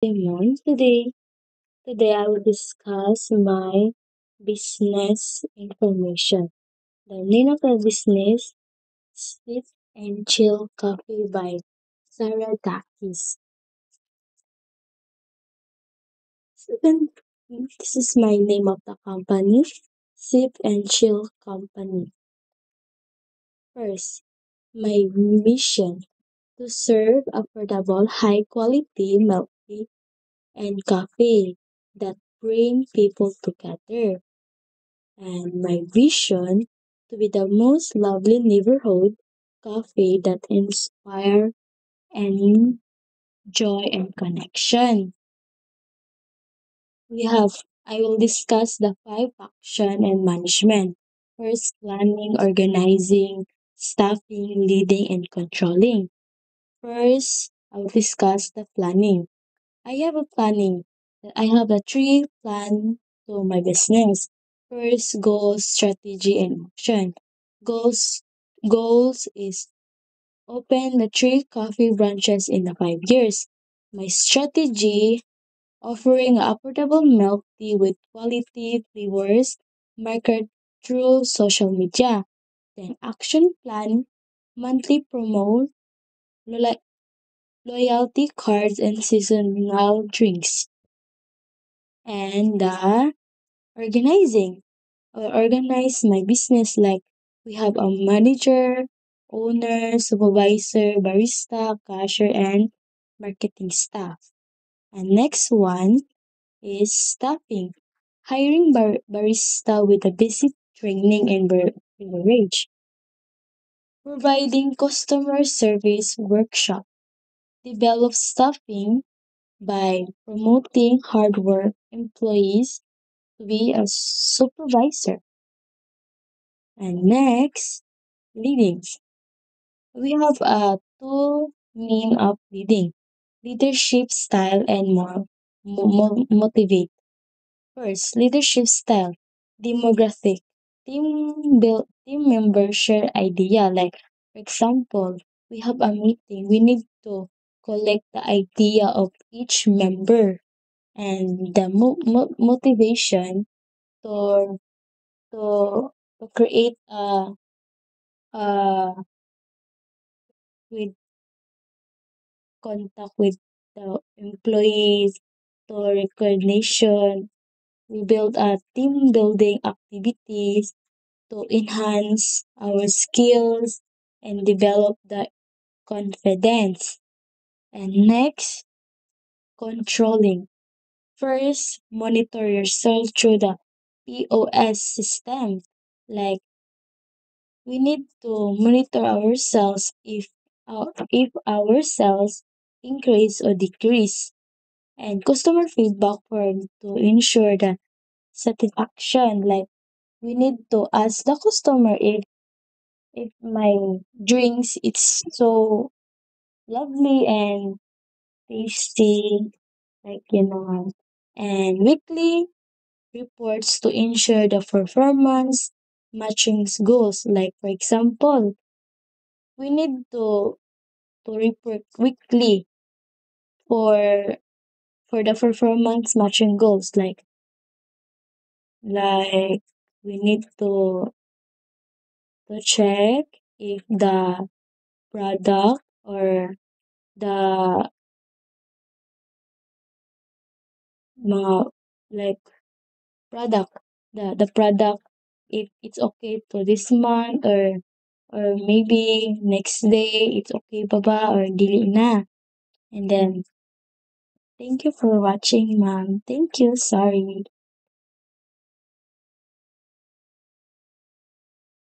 Simon. Today I will discuss my business information. The name of the business Sit and Chill Coffee by Sarah Dakis. Second, this is my name of the company, Sip and Chill Company. First, my mission to serve affordable, high quality milk tea and coffee that bring people together. And my vision to be the most lovely neighborhood cafe that inspire and joy and connection. We have I will discuss the five action and management. First, planning, organizing, staffing, leading, and controlling. First, I will discuss the planning. I have a planning. I have a three plan to my business. First, goals, strategy, and action. Goals goals is open the three coffee branches in the 5 years. My strategy offering affordable milk tea with quality flavors market through social media. Then action plan monthly promote lo- loyalty cards and seasonal drinks. And organizing or organize my business like we have a manager, owner, supervisor, barista, cashier, and marketing staff. And next one is staffing, hiring barista with a basic training and beverage, providing customer service workshop, develop staffing by promoting hard work employees to be a supervisor. And next, leading. We have two mean of leading, leadership style and more motivate. First, leadership style, demographic. Team members share idea. Like for example, we have a meeting. We need to collect the idea of each member and the motivation to to to create a with contact with the employees to recognition. We build a team building activities to enhance our skills and develop the confidence. And next, controlling. First, monitor yourself through the POS system. Like we need to monitor ourselves if our sales increase or decrease, and customer feedback form to ensure the satisfaction. Like we need to ask the customer if my drinks it's so lovely and tasty, like and weekly reports to ensure the performance matching goals. Like for example, we need to report weekly for for the performance matching goals. Like we need to check if the product or the ma like product the product if it's okay to this month or maybe next day it's okay baba or dili na. And then thank you for watching, ma'am. Thank you. Sorry.